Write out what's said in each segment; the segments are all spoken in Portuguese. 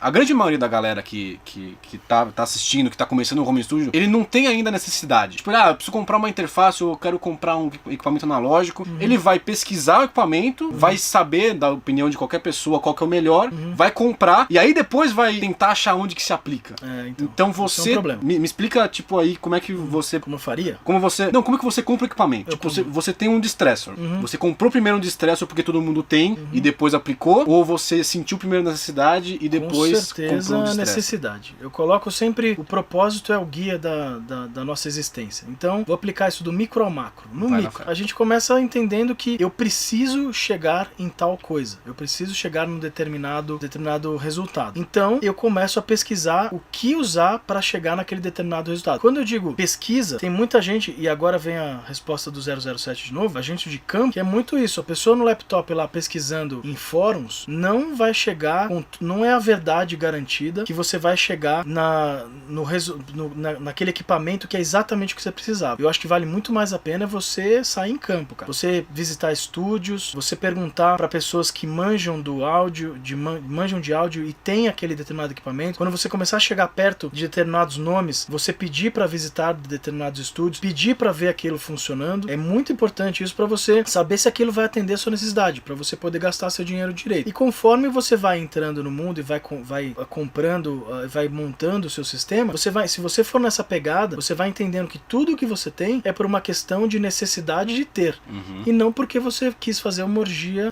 A grande maioria da galera que tá assistindo, que tá começando o home studio, ele não tem ainda necessidade. Tipo, eu preciso comprar uma interface, eu quero comprar um equipamento analógico. Ele vai pesquisar o equipamento, vai saber da opinião de qualquer pessoa qual que é o melhor, vai comprar, e aí depois vai tentar achar onde que se aplica. Então você... é um problema. Me explica, tipo, aí como é que você... Como eu faria? Como é que você compra o equipamento? Tipo, você tem um distressor. Você comprou primeiro um distressor porque todo mundo tem e depois aplicou? Ou você sentiu primeiro necessidade e depois comprou um distressor? Com certeza, necessidade. Eu coloco sempre... O propósito é o guia da nossa existência. Então, vou aplicar isso do micro ao macro. No micro, a gente começa entendendo que eu preciso chegar em tal coisa. Eu preciso chegar num determinado resultado. Então, eu começo a pesquisar o que usar para chegar naquele determinado resultado. Quando eu digo pesquisa, tem muita gente, e agora vem a resposta do 007 de novo, a gente de campo, que é muito isso. A pessoa no laptop lá pesquisando em fóruns, não vai chegar, não é a verdade garantida que você vai chegar naquele equipamento que é exatamente o que você precisava. Eu acho que vale muito mais a pena você sair em campo, cara. Você visitar estúdios, você perguntar para pessoas que manjam do áudio, manjam de áudio e tem aquele determinado equipamento. Quando você começar a chegar perto de determinados nomes, você pedir para visitar determinados estúdios, pedir para ver aquilo funcionando. É muito importante isso para você saber se aquilo vai atender a sua necessidade, para você poder gastar seu dinheiro direito. E conforme você vai entrando no mundo e vai comprando, vai montando o seu sistema, se você for nessa pegada, você vai entendendo que tudo que você tem é por uma questão de necessidade de ter. E não porque você quis fazer uma orgia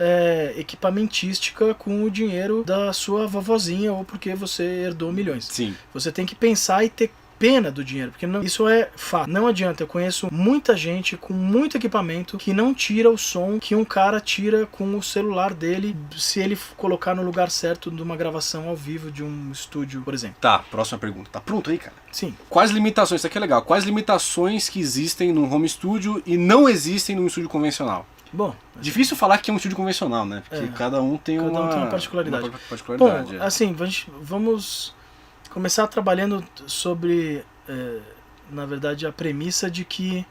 equipamentística com o dinheiro da sua vovozinha ou porque você herdou milhões. Sim. Você tem que pensar e ter pena do dinheiro, porque isso é fato. Não adianta, eu conheço muita gente com muito equipamento que não tira o som que um cara tira com o celular dele se ele colocar no lugar certo de uma gravação ao vivo de um estúdio, por exemplo. Tá, próxima pergunta. Tá pronto aí, cara? Sim. Quais limitações, isso aqui é legal, quais limitações que existem no home studio e não existem no estúdio convencional? Bom, difícil falar que é um estúdio convencional, né? Porque cada um tem uma particularidade. Bom, assim, vamos começar trabalhando sobre, na verdade, a premissa de que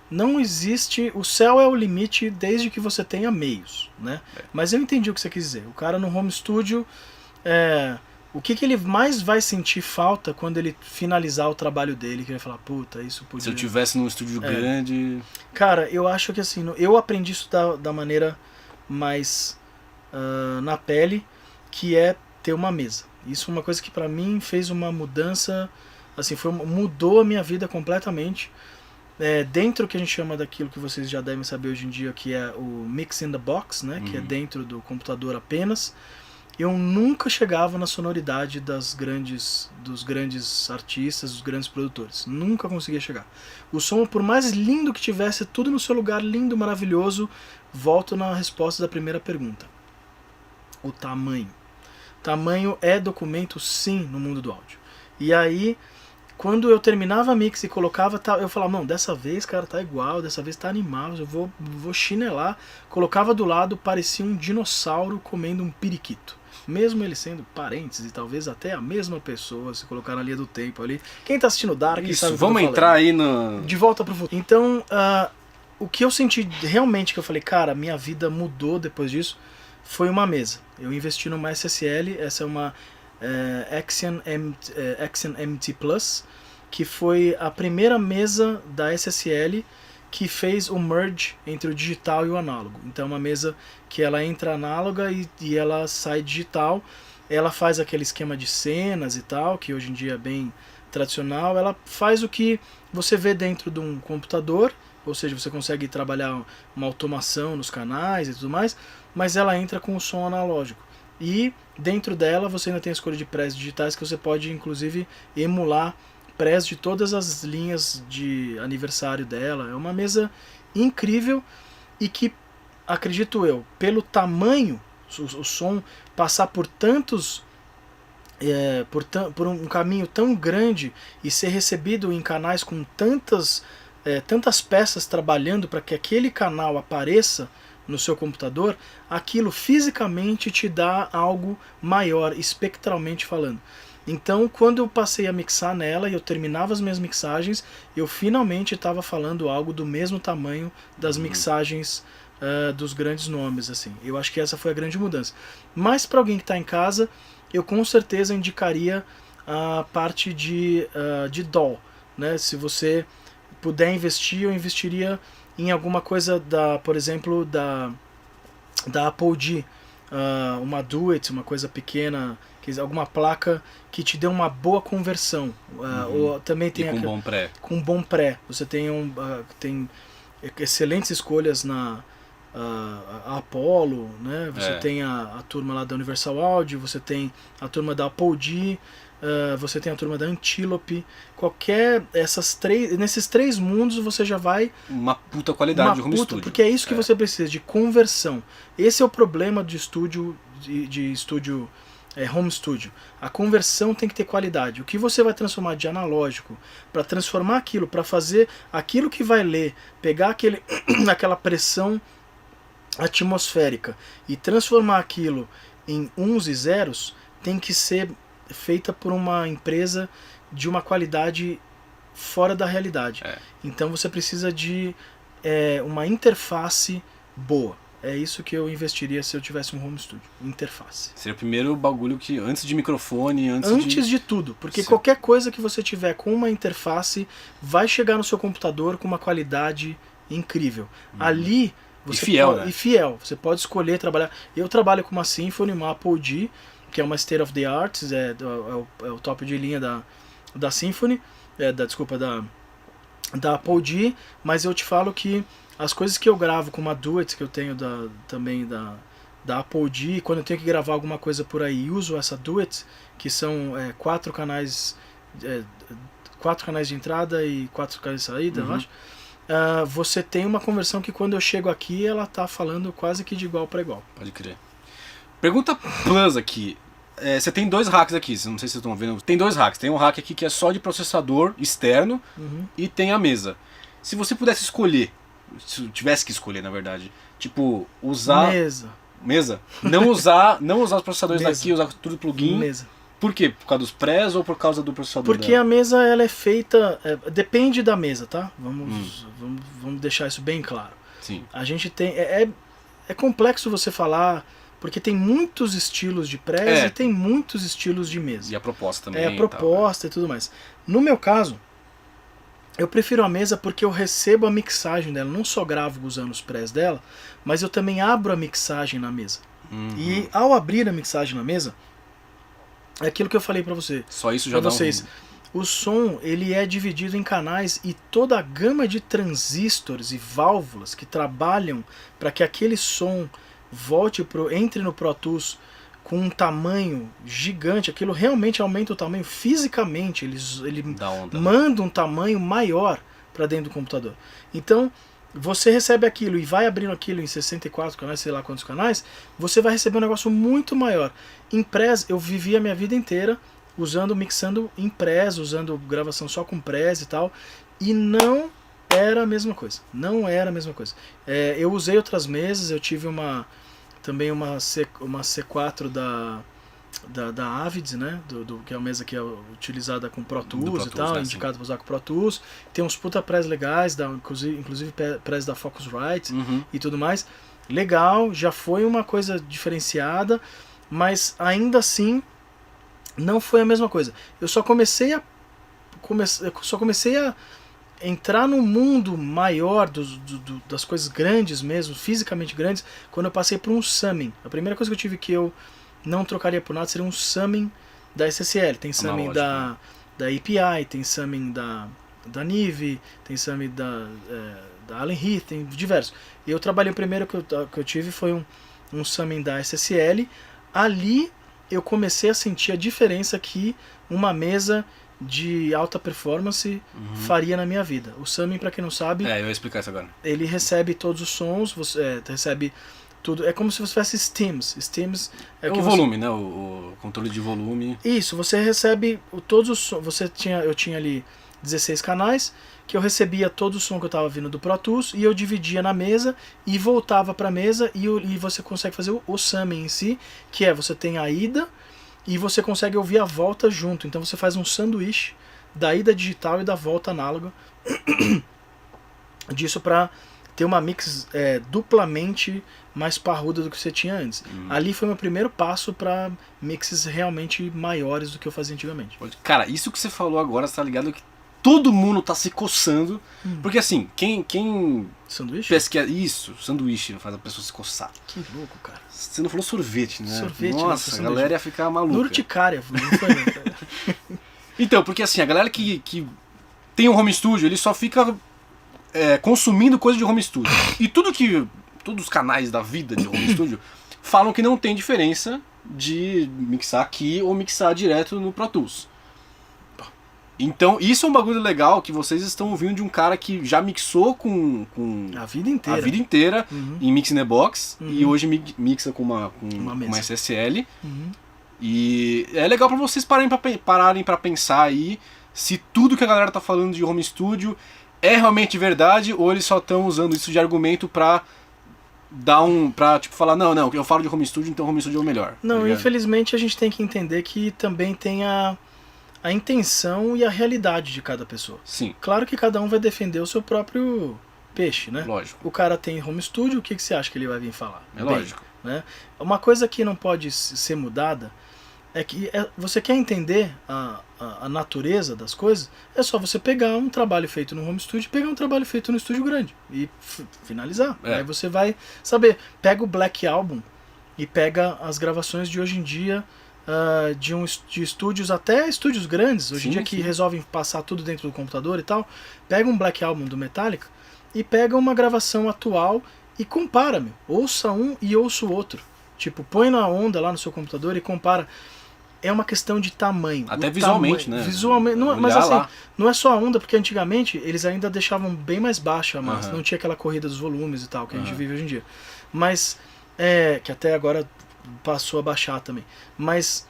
não existe... O céu é o limite desde que você tenha meios, né? Mas eu entendi o que você quis dizer. O cara no home studio, o que ele mais vai sentir falta quando ele finalizar o trabalho dele, que ele vai falar, puta, isso podia... Se eu tivesse num estúdio grande... Cara, eu acho que assim, eu aprendi isso da maneira mais na pele, que é ter uma mesa. Isso é uma coisa que pra mim fez uma mudança, assim, mudou a minha vida completamente. Dentro que a gente chama daquilo que vocês já devem saber hoje em dia, que é o Mix in the Box, né, que é dentro do computador apenas. Eu nunca chegava na sonoridade dos grandes artistas, dos grandes produtores. Nunca conseguia chegar. O som, por mais lindo que tivesse, tudo no seu lugar, lindo, maravilhoso. Volto na resposta da primeira pergunta. O tamanho. Tamanho é documento, sim, no mundo do áudio. E aí, quando eu terminava a mix e colocava, eu falava, não, dessa vez, cara, tá igual, dessa vez tá animal, eu vou chinelar. Colocava do lado, parecia um dinossauro comendo um periquito. Mesmo ele sendo parentes e talvez até a mesma pessoa, se colocar na linha do tempo ali. Quem tá assistindo Dark Isso, sabe o que vamos entrar aí no... De volta pro futuro. Então, o que eu senti realmente, que eu falei, cara, minha vida mudou depois disso, foi uma mesa. Eu investi numa SSL, essa é uma Axion MT Plus, que foi a primeira mesa da SSL que fez o merge entre o digital e o análogo. Então é uma mesa que ela entra análoga e ela sai digital. Ela faz aquele esquema de cenas e tal, que hoje em dia é bem tradicional. Ela faz o que você vê dentro de um computador, ou seja, você consegue trabalhar uma automação nos canais e tudo mais, mas ela entra com o som analógico. E dentro dela você ainda tem a escolha de prés digitais, que você pode inclusive emular prés de todas as linhas de aniversário dela. É uma mesa incrível e que, acredito eu, pelo tamanho, o som passar por tantos... por um caminho tão grande e ser recebido em canais com tantas peças trabalhando para que aquele canal apareça no seu computador, aquilo fisicamente te dá algo maior, espectralmente falando. Então, quando eu passei a mixar nela e eu terminava as minhas mixagens, eu finalmente estava falando algo do mesmo tamanho das mixagens dos grandes nomes, assim. Eu acho que essa foi a grande mudança. Mas para alguém que está em casa, eu com certeza indicaria a parte de DAW, né? Se você puder investir, eu investiria em alguma coisa por exemplo, da Apogee, uma Duet, uma coisa pequena, alguma placa que te dê uma boa conversão. Ou também tem com bom pré. Com bom pré. Você tem tem excelentes escolhas na a Apollo, né? Você tem a turma lá da Universal Audio, você tem a turma da Apogee, você tem a turma da Antelope. Nesses três mundos você já vai uma puta qualidade de home studio. Porque é isso que você precisa, de conversão. Esse é o problema de estúdio, de estúdio, home studio. A conversão tem que ter qualidade. O que você vai transformar de analógico, para transformar aquilo, para fazer aquilo que vai ler, pegar aquela pressão atmosférica e transformar aquilo em uns e zeros, tem que ser feita por uma empresa de uma qualidade fora da realidade. Então você precisa de uma interface boa. É isso que eu investiria se eu tivesse um home studio. Interface. Seria o primeiro bagulho que, antes de microfone, antes de tudo. Porque qualquer coisa que você tiver com uma interface vai chegar no seu computador com uma qualidade incrível. Ali você fiel, e fiel. Você pode escolher trabalhar. Eu trabalho com uma Symphony, uma Apogee, que é uma State of the Art, é o top de linha da Symphony, da Apogee, mas eu te falo que as coisas que eu gravo com uma Duet, que eu tenho também da Apogee, quando eu tenho que gravar alguma coisa por aí e uso essa Duet, que são 4 canais de entrada e 4 canais de saída, eu acho. Você tem uma conversão que quando eu chego aqui ela tá falando quase que de igual para igual. Pode crer. Pergunta plus aqui. Você tem 2 racks aqui, não sei se vocês estão vendo. Tem 2 racks. Tem um rack aqui que é só de processador externo e tem a mesa. Se você pudesse escolher, se tivesse que escolher na verdade, tipo, usar... Mesa? Não usar os processadores daqui, usar tudo plugin. Mesa. Por quê? Por causa dos prés ou por causa do processador? Porque a mesa ela é feita... depende da mesa, tá? Vamos deixar isso bem claro. Sim. A gente tem... É complexo você falar, porque tem muitos estilos de prés e tem muitos estilos de mesa. E a proposta também. A proposta e tudo mais. No meu caso, eu prefiro a mesa porque eu recebo a mixagem dela. Não só gravo usando os prés dela, mas eu também abro a mixagem na mesa. E ao abrir a mixagem na mesa, é aquilo que eu falei pra você. Só isso já dá vocês. O som ele é dividido em canais e toda a gama de transistores e válvulas que trabalham para que aquele som entre no Pro Tools com um tamanho gigante. Aquilo realmente aumenta o tamanho fisicamente. Ele manda um tamanho maior para dentro do computador. Então você recebe aquilo e vai abrindo aquilo em 64 canais, sei lá quantos canais, você vai receber um negócio muito maior. Em prés, eu vivi a minha vida inteira mixando em prés, usando gravação só com prés e tal, e não era a mesma coisa. Não era a mesma coisa. Eu usei outras mesas, eu tive também uma C4 da Avids, né? Que é uma mesa que é utilizada com Pro Tools e tal, indicado para usar com Pro Tools. Tem uns puta prés legais, inclusive prés da Focusrite e tudo mais. Legal, já foi uma coisa diferenciada, mas ainda assim não foi a mesma coisa. Eu só comecei a entrar no mundo maior das coisas grandes mesmo, fisicamente grandes, quando eu passei por um summing. A primeira coisa que eu tive que eu não trocaria por nada seria um summing da SSL. Tem summing da API, tem summing da Neve, tem summing da Allen Heath, tem diversos. E eu trabalhei, o primeiro que eu tive foi um summing da SSL. Ali eu comecei a sentir a diferença que uma mesa de alta performance faria na minha vida. O summing, para quem não sabe... eu ia explicar isso agora. Ele recebe todos os sons, você recebe tudo. É como se você tivesse stems. Stems é o volume, né? O controle de volume. Isso, você recebe todos os sons. Eu tinha ali 16 canais, que eu recebia todo o som que eu estava vindo do Pro Tools, e eu dividia na mesa e voltava para a mesa, e você consegue fazer o summing em si, que você tem a ida e você consegue ouvir a volta junto. Então você faz um sanduíche da ida digital e da volta análoga disso para ter uma mix duplamente mais parruda do que você tinha antes. Ali foi meu primeiro passo pra mixes realmente maiores do que eu fazia antigamente. Cara, isso que você falou agora, você tá ligado que todo mundo tá se coçando. Porque assim, quem Sanduíche? pesquisa... Isso, sanduíche faz a pessoa se coçar. Que louco, cara. Você não falou sorvete, né? Sorvete, nossa, a galera ia ficar maluca. Urticária, não foi não, cara. Então, porque assim, a galera que tem um home studio, ele só fica consumindo coisa de home studio. E todos os canais da vida de home studio falam que não tem diferença de mixar aqui ou mixar direto no Pro Tools. Então, isso é um bagulho legal que vocês estão ouvindo de um cara que já mixou com a vida inteira, em Mix in the Box e hoje mixa com uma SSL. E é legal pra vocês pararem pra pensar aí se tudo que a galera tá falando de home studio é realmente verdade ou eles só estão usando isso de argumento pra tipo, falar, não, eu falo de home studio, então home studio é o melhor. Não, tá infelizmente a gente tem que entender que também tem a intenção e a realidade de cada pessoa. Sim. Claro que cada um vai defender o seu próprio peixe, né? Lógico. O cara tem home studio, o que você acha que ele vai vir falar? É lógico. Né? Uma coisa que não pode ser mudada é que você quer entender a natureza das coisas, é só você pegar um trabalho feito no home studio e pegar um trabalho feito no estúdio grande e finalizar. Aí você vai saber, pega o Black Album e pega as gravações de hoje em dia de estúdios, até estúdios grandes, hoje em dia que resolvem passar tudo dentro do computador e tal, pega um Black Album do Metallica e pega uma gravação atual e compara, meu. Ouça um e ouça o outro. Tipo, põe na onda lá no seu computador e compara. É uma questão de tamanho. Até visualmente, né? Visualmente, mas assim, não é só a onda, porque antigamente eles ainda deixavam bem mais baixa a massa. Não tinha aquela corrida dos volumes e tal, que a gente vive hoje em dia. Mas, que até agora passou a baixar também. Mas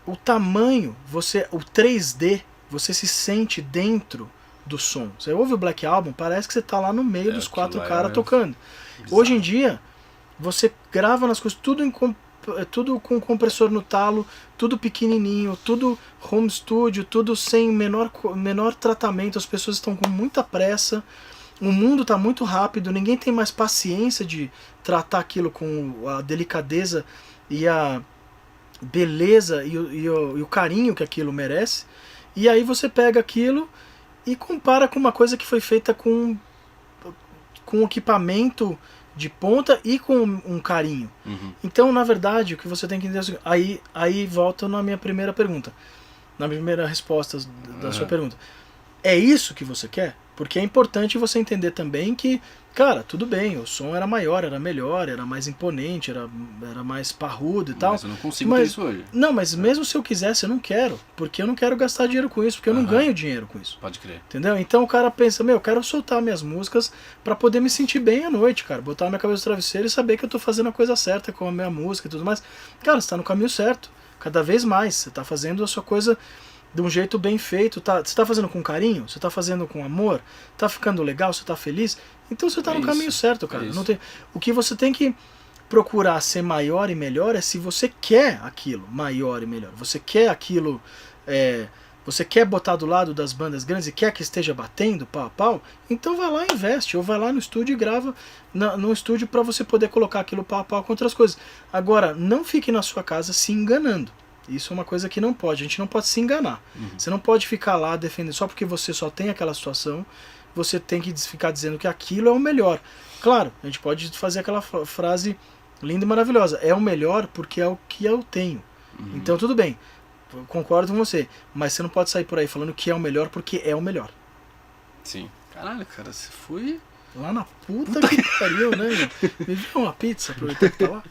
o tamanho, o 3D, você se sente dentro do som. Você ouve o Black Album, parece que você tá lá no meio dos 4 caras tocando. Bizarro. Hoje em dia, você grava nas coisas, tudo com compressor no talo, tudo pequenininho, tudo home studio, tudo sem menor tratamento, as pessoas estão com muita pressa, o mundo está muito rápido, ninguém tem mais paciência de tratar aquilo com a delicadeza e a beleza e o carinho que aquilo merece, e aí você pega aquilo e compara com uma coisa que foi feita com equipamento de ponta e com um carinho. Então, na verdade, o que você tem que entender é aí volta na minha primeira pergunta, na primeira resposta da sua pergunta. É isso que você quer? Porque é importante você entender também que, cara, tudo bem, o som era maior, era melhor, era mais imponente, era mais parrudo e tal. Mas eu não consigo ter isso hoje. Não, mas mesmo se eu quisesse, eu não quero. Porque eu não quero gastar dinheiro com isso, porque eu não ganho dinheiro com isso. Pode crer. Entendeu? Então o cara pensa, eu quero soltar minhas músicas pra poder me sentir bem à noite, cara. Botar minha cabeça no travesseiro e saber que eu tô fazendo a coisa certa com a minha música e tudo mais. Cara, você tá no caminho certo. Cada vez mais. Você tá fazendo a sua coisa de um jeito bem feito, você tá fazendo com carinho, você tá fazendo com amor, tá ficando legal, você tá feliz, então você tá no caminho certo, cara. Não tem, o que você tem que procurar ser maior e melhor é se você quer aquilo maior e melhor, você quer aquilo, você quer botar do lado das bandas grandes e quer que esteja batendo pau a pau, então vai lá e investe, ou vai lá no estúdio e grava no estúdio para você poder colocar aquilo pau a pau com outras coisas. Agora, não fique na sua casa se enganando. Isso é uma coisa que não pode, a gente não pode se enganar. Você não pode ficar lá defendendo, só porque você só tem aquela situação, você tem que ficar dizendo que aquilo é o melhor. Claro, a gente pode fazer aquela frase linda e maravilhosa, é o melhor porque é o que eu tenho. Então tudo bem, concordo com você, mas você não pode sair por aí falando que é o melhor porque é o melhor. Sim. Caralho, cara, você foi... Lá na puta que pariu, né? Me viu uma pizza, aproveitar que tá lá.